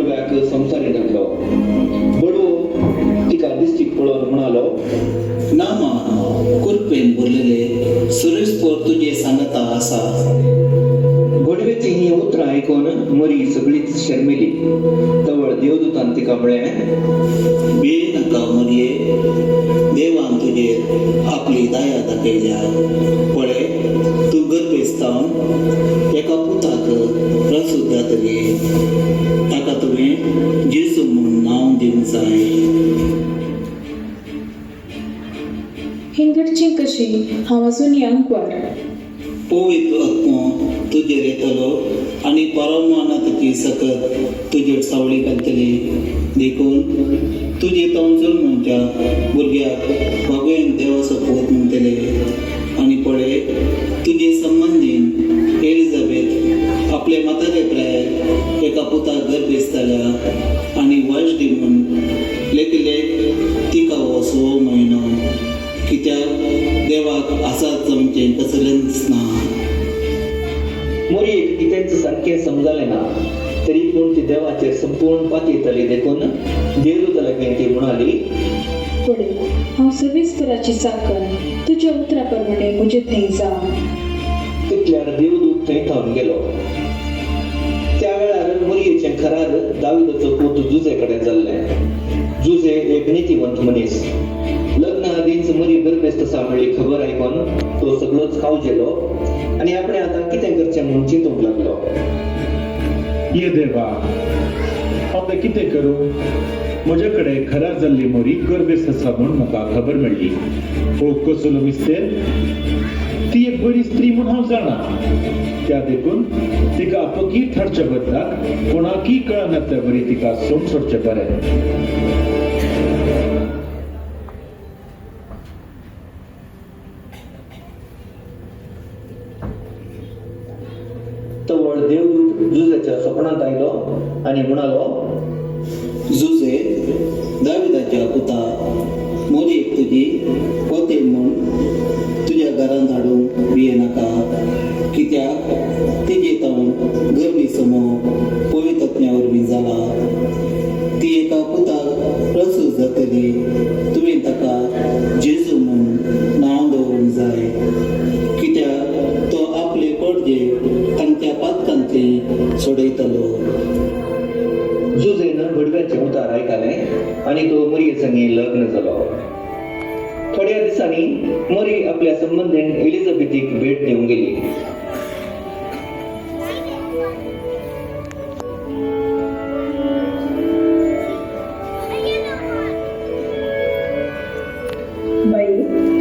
गोडव्याक संवसारी धाडलो. बडवो तिका दिश्टीक पळोवन म्हणालो, नामा कुरपेन भरलेले सुरेश पोर तुझे सांगता आसा. गोडवेची ही उतरां आयकून मरी सगळीच शर्मिली. तवळ देवदूतान तिका म्हळें, भिये नाका मरये, देवान तुजेर आपली दया दाखयल्या. पळय, तूं गर्भेस्तावन एका पुताक प्रसूत जातली. ताका तुवें जेजू म्हूण नांव दिवंक जाय. हें घडचें कशें हांव अजून अंकवार. पवित्र आत्मो तुजेर येतलो आनी परमानताची सकत तुजेर सावळी घालतली. देखून तुजे तोंड जल्माच्या भुरग्याक भगवान देवाचो पूत म्हणटले. आनी पळय, तुजे संबंदीन एलिझाबेथ आपले म्हातारे प्रायार एका पुताक गर्भेस्ताल्या आनी वाजडी म्हूण लेक तिका हो 6 म्हयनो. कित्याक देवाक आसात जमचें कसलेंच ना. मोरयेक कितेंच सारकें समजलें ना. तरी पूण ती देवाचेर संपूर्ण पातयतली देखून देवदूता लागीं ती म्हणाली, पळय, हांव सर्वेस्पराची चाकर, तुज्या उतरा प्रमाणे म्हजें थंय जा. तितल्यार देवदूत थंय थांबून गेलो. त्या वेळार मोरयेचें खरार दाविदाचो पूत जुजे कडेन जाल्लें. जुजे एक नितीवंत मनीस. लग्न आदींच मरी गर्भेस्त आसा म्हणली खबर आयकून तो सगळोच कावजेलो आनी आपणें आतां कितें करचें म्हूण चिंतूंक लागलो. ये देवा, हांव तें कितें करूं? म्हजे कडेन खरार जाल्ली मोरी गर्भेस्त आसा म्हूण म्हाका खबर मेळ्ळी. ओ कसलो विस्तेर! ती एक बरी स्त्री म्हूण हांव जाणा. त्या देखून तिका अपगीर थारचे बदलाक कोणाकय कळनातल्या बरी तिका सोड सोडचें बरें. तवळ देवदूत जुजेच्या स्वप्नांत आयलो आनी म्हणालो, जुजे, दाविदाच्या पुता, मोरयेक तुजी पोते म्हूण तुज्या घरांत हाडूंक भिये नाका. कित्याक तिजे तोंड गर्भी समूह पवित्रज्ञा वरवीं जाला. ती एका पुताक प्रसूत जातली. तुवें ताका जेजू म्हूण नांव दवरूंक जाय. कित्याक तो आपले पडजे तांच्या पातकांतली सोडयतलो. जुजेन गोडव्याचें उतार आयकलें आनी तो मोरये संगी लग्न जालो. थोड्या दिसांनी मोरी आपल्या संबंदीन एलिझाबेथीक भेट दिवंक गेली. बाई,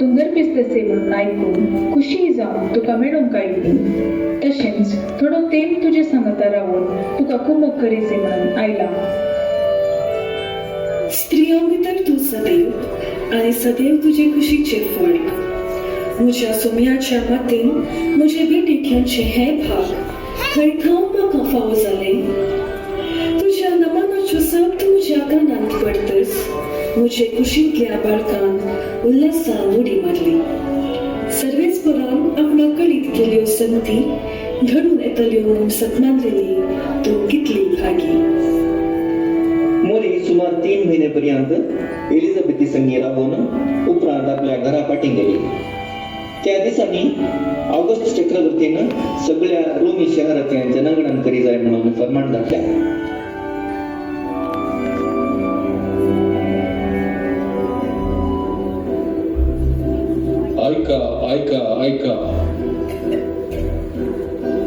तूं गर्भेस्त असे म्हूण आयकून खुशी जावन तुका मेळूंक आयली. तशेंच थोडो तेंप तुजे सांगाता रावून तुका कुमक करीचे म्हणून आयला. स्त्रियां भितर तूं सदैव आनी सदैव तुजे कुशीचेर फळ. म्हज्या सोम्याच्या मातीन म्हजे बेटिक्यांचे हे भाग खंय खावंक म्हाका फावो जाले. तुज्या नमनाच्यो शब्द म्हज्या कानांत पडटस म्हजे कुशींतल्या बाळकान उल्हासान उडी मारली. सर्वेस्परान आपणा कळीत केल्यो संगती घडून येतल्यो म्हूण सपनांतलेली तूं कितली भागी. मोरी सुमार 3 महिने पर्यंत एलिझाबेथी संगी रावून उपरांत आपल्या घरा पाटी गेली. त्या दिसांनी ऑगस्ट चक्रवर्तीन सगळ्या रोमी शहराचें जनगणन करी जाय म्हणून फर्माण घातल्या. ऐका ऐका ऐका,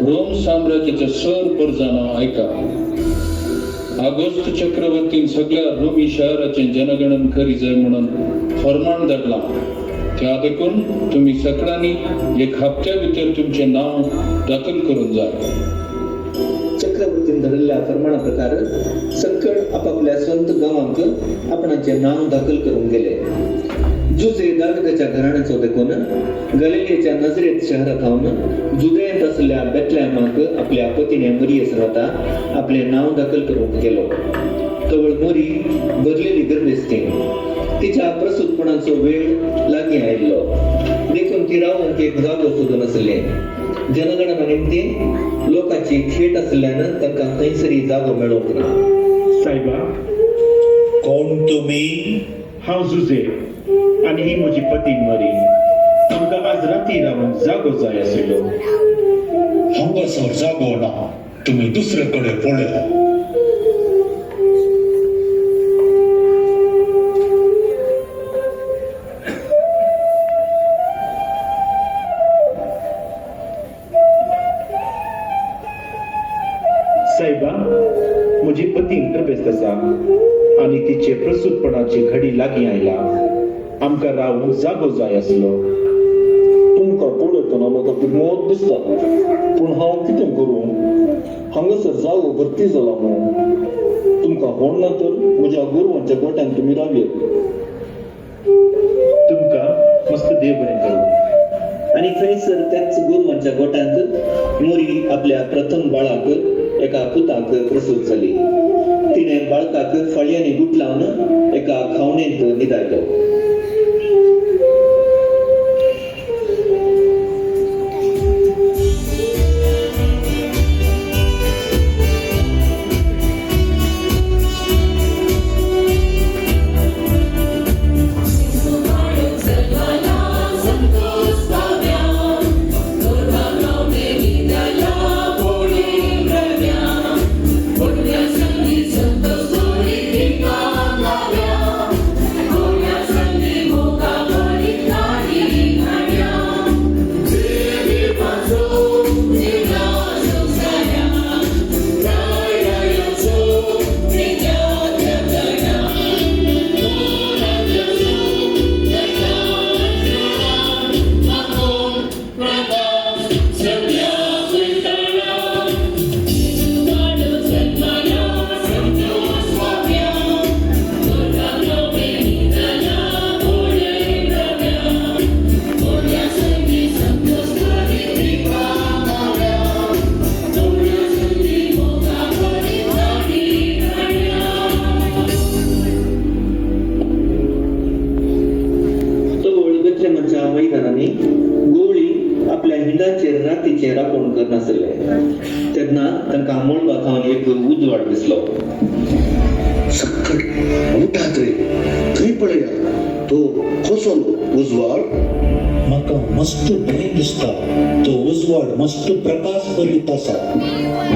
रोम साम्राज्याच्या सर्व जाणां ऐका. ऑगस्ट चक्रवर्तीन सगळ्या रोमी शहराचें जनगणन करी जाय म्हणून फर्माण धाडलां. त्या देखून तुम्ही सगळ्यांनी एक हप्त्या भितर तुमचे नाव दाखल करून जाय. चक्रवर्तीन धरलेल्या फर्माना प्रकार सकळ आपापल्या स्वंत गावांक आपणाचे नाव दाखल करून गेले. जुजे दाविदाच्या घराण्याचो देखून गलिलेच्या नजरेत शहरात हावून जुदेंत असलेल्या बेथलेहमाक आपल्या पतीने मरियेस रावता आपले नाव दाखल करूंक गेलो. तवळ मोरी भरलेली गर्भेस्ती. तिच्या प्रसूतपणाचो वेळ लागीं आयिल्लो. देखून ती रावंक एक जागो सोदून आसली. जनगणना निमती लोकांची खेट आसल्यान तांकां खंयसरी जागो मेळूंक ना. सायबा, कोण तुम्ही? हांव जुजे आनी ही म्हजी पत्नी मरी. आमकां आज राती रावन जागो जाय आशिल्लो. हांगासर जागो ना, तुम्ही दुसरे कडेन पळय. सायबा, म्हजी पत्नी ट्रबेस्त आसा आनी तिचे प्रसूतपणाची घडी लागीं आयला. आमकां रावूंक जागो जाय आसलो. तुमकां पळयतना म्हाका भिमोत दिसता, पूण हांव कितें करूं? हांगासर जागो भरती जाला न्हू. तुमकां आवडना तर म्हज्या गोरवांच्या गोट्यान तुमी रावयात. तुमकां मस्त देव बरें करूं. आणि खंयसर त्याच गोरवांच्या गोट्यांत मोरी आपल्या प्रथम बाळाक एका पुताक प्रसूत जाली. तिने बाळकाक फळयांनी गुट लावन एका खावणेंत न्हिदायलो. मैदानाने गोवळी आपल्या हिंडाचेर रातीचे राखण करनासले. तेन्ना तांकां मळबा खावन एक उजवाड दिसलो. सक्कट उठात रे, थंय पळया. तो कसलो उजवाड? म्हाका मस्त भंय दिसता. तो उजवाड मस्त प्रकाश करीत आसा.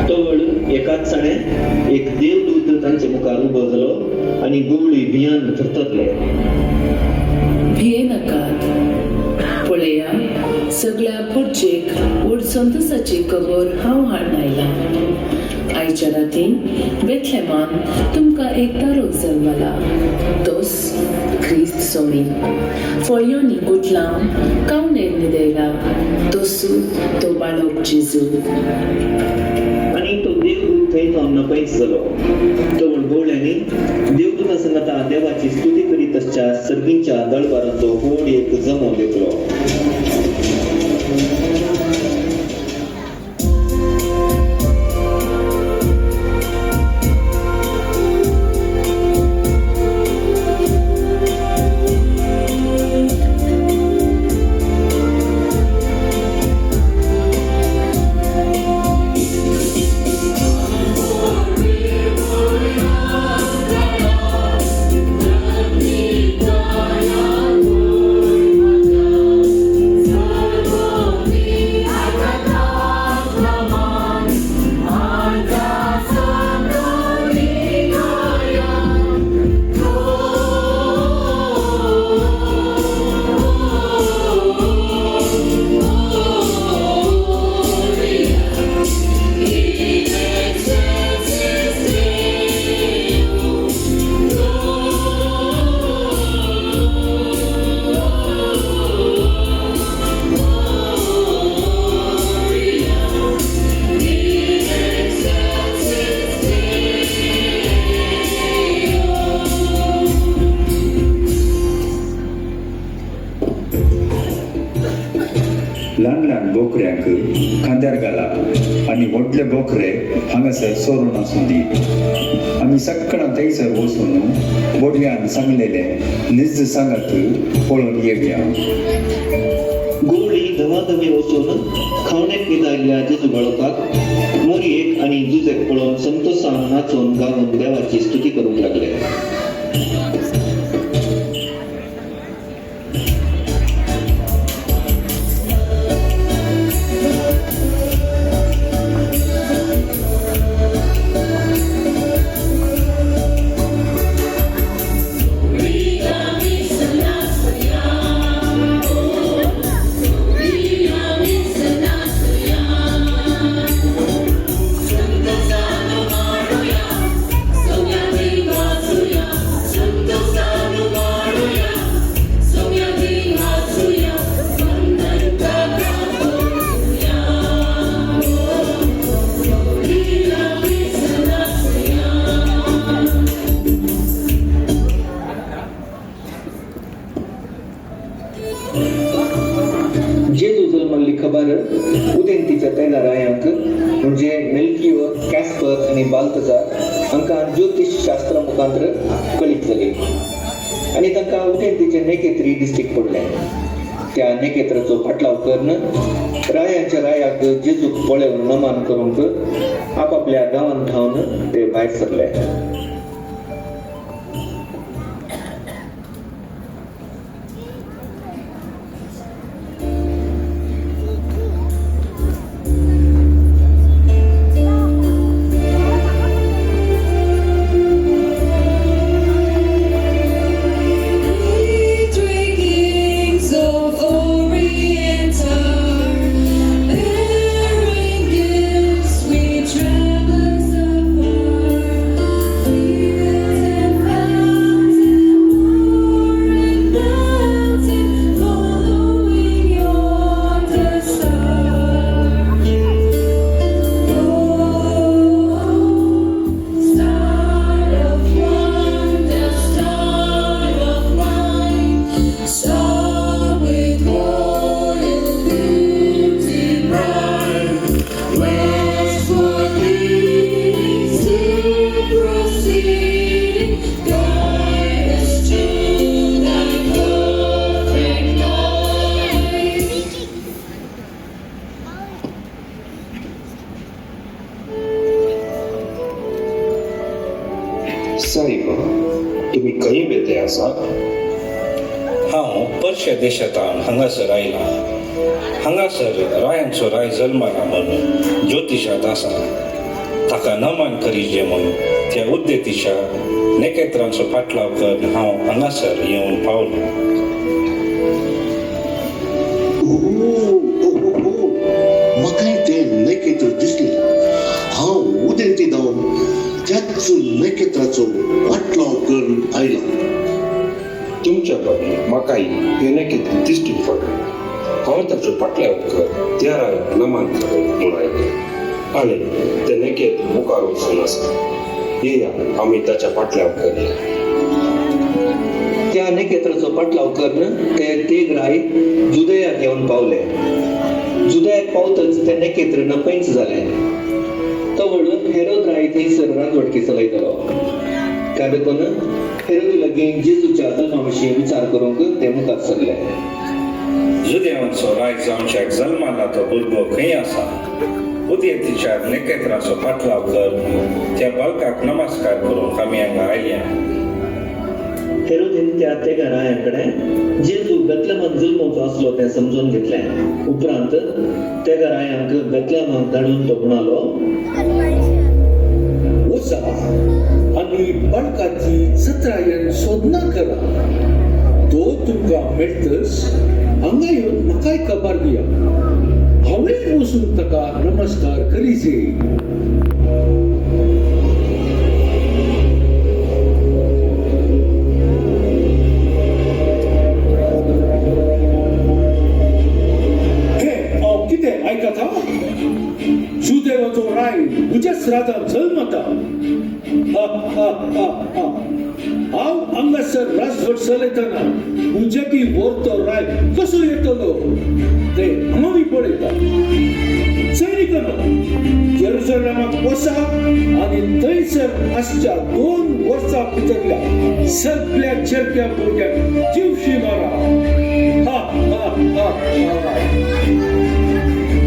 तवळ एकाच साणे एक देवदूत तांचे मुखार उबो जालो आनी गोवळी भियान थरथरले. भिये नाकात. पळया, सगळ्या पुडचेक वड संतोसाची खबर हांव हाडून आयला. आयच्या राती बेथलेमान तुमकां एक तारोक जल्मला. तोच ख्रिस्त सोणी. फळयांनी गुटलावन कावणेर न्हिदयला. तोसू तो बाळक जेजू. आणि तो देवदूत थंय थांवन नपयस जालो. तवळ गोवळ्यांनी देवदूता संगता देवाची स्तुती करीत आसच्या सर्गींच्या दळबाराचो व्हड एक जमो देखलो. ल्हान ल्हान बोकड्यांक खांद्यार घाला आनी व्हडले बोकरे हांगासर सोरून आसूं दी. आमी सकाळां थंयसर वचून बोडव्यान सांगलेले निज सांगात पळोवन येवया. गोवळी धवाधवी वचून खावणेक न्हिदायल्ल्या जेजू बाळकाक मोरयेक आणि जुजेक पळोवन संतोषान नाचून गावन देवाची स्तुती करूंक लागले. जेजू जल्मल्ली खबर उदेंतीच्या तेगा रायांक म्हणजे मेल्कियो, कॅस्पर आणि बाल्तजार हांकां ज्योतिष शास्त्रा मुखांतर कळीत जाली आणि तांकां उदेंतीचे नेकेत्री दिश्टीक पडले. त्या नेकेत्राचो फाटलाव करून रायांच्या रायाक जेजूक पळोवन नमन करूंक आपापल्या गांवांत धांवन ते भायर सरले. साहेब, तुम्ही खंय बेते आसात? हांव पर्शिया देशांतल्यान हांगासर आयला. हांगासर रायांचो राय जल्माला म्हणून ज्योतिशांत आसा. ताका नमन करीचे म्हणून त्या उद्देतीच्या नेकेत्रांचो फाटलाव करून हांव हांगासर येवन पावलो. म्हाकाय ते नकेत्र दिसले. हांव उदेंती धांवन त्याच नकेत्राचो फाटलाव करून आयला. तुमच्या बरी म्हाकाय हे नकेत्र दिश्टी पडले. हांव ताचो फाटल्याव कर त्या रायाक नमन करून म्हूण आयले आनी ते नकेत्र मुखार वचून आसा. येया आमी ताच्या फाटल्याव करया. त्या नेकेत्राचो फाटलाव करून ते तेग राय जुदयाक येवन पावले. जुदयाक पावतच ते नेकेत्र नपैंच जाले. तो म्हणून हेरोद राय थंयसर राजवटकी चलयतालो. त्या देखून हेरोदी लागीं जेजूच्या जल्मा विशीं विचार करूंक ते मुखार सरले. जुदेवांचो राय जावच्याक जल्माला तो भुरगो खंय आसा? उदेतीच्या नेकेत्राचो फाटलाव कर त्या बालकाक नमस्कार करूंक आमी हांगा आयल्या. हेरोदीन त्या तेगा रायाकडे जेजू बेतलेमांत जल्मोचो आसलो तें समजून घेतलें. उपरांत तेगा रायांक बेतलेमांत धाडून तो म्हणालो, वचा आणि बाळकाची जत्रायन सोदना करा. तो तुमकां मेळटस हांगा येवन म्हाकाय खबर दिया. हांवें वचून ताका नमस्कार करीचे. कितें आयकता? सुदैवाचो राय म्हज्याच राजांत जल्मता. हांव हांगासर राजवट चलयतना म्हज्याकी व्हरतो राय कसो येतलो ते हांवूय पळयता. सैनिकांनो, जेरुसलेमाक वचा आनी थंयसर आसच्या 2 वर्सां भितरल्या सगळ्या चेडक्या भुरग्यांक जीवशी मारा.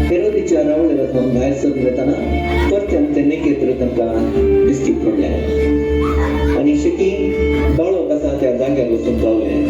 हेरोदीच्या रावळेर खाऊन भायर सरून येताना परत्यान ते नेकेत्र तांकां दिश्टी पडले आनी शेती बाळोक आसा त्या जाग्यार वचून पावले.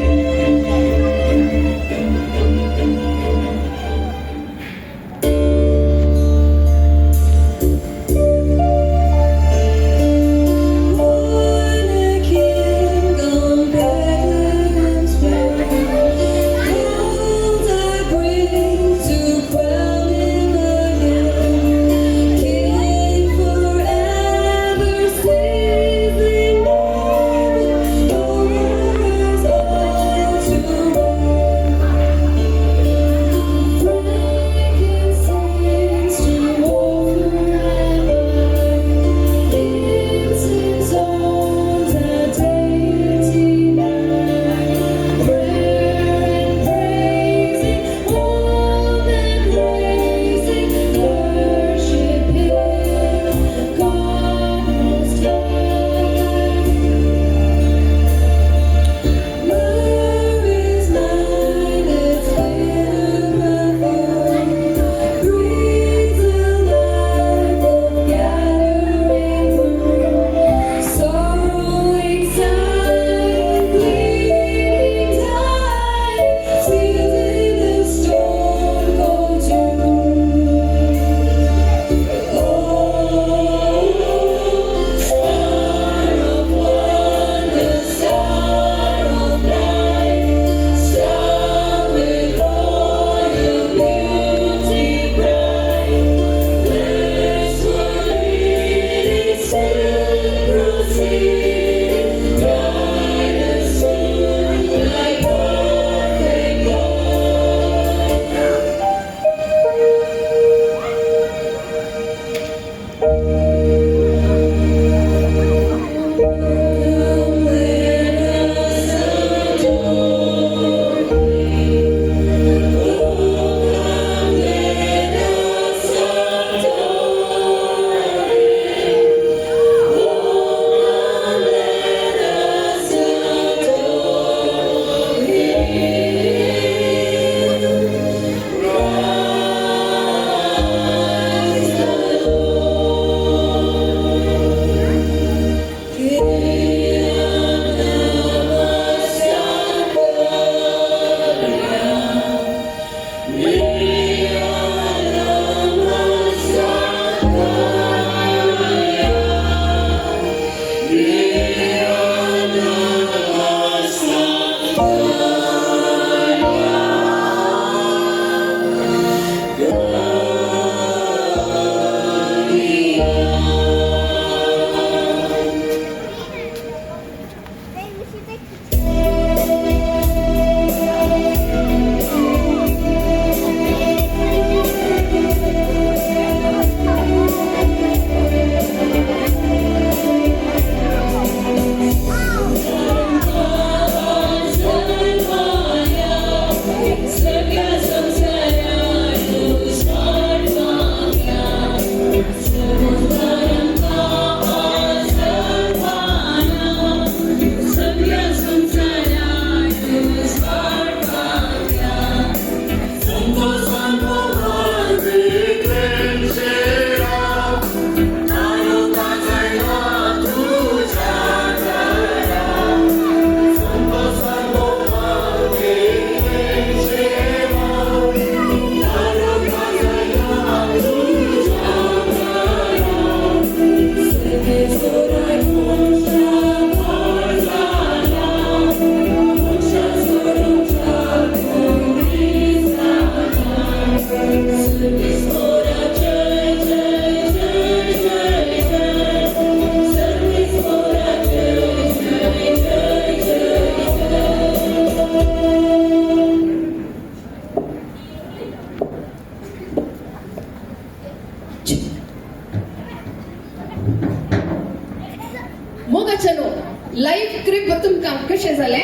लाईव्ह क्लिप तुमकां कशें जालें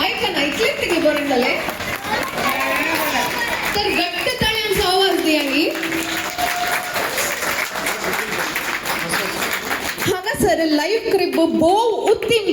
ऐकन ऐकलें तेगे बरें जालें तर घट्ट ताळ्यांचो आवाज दिया न्ही हांगासर लाईव्ह क्लिप भोव उत्तीम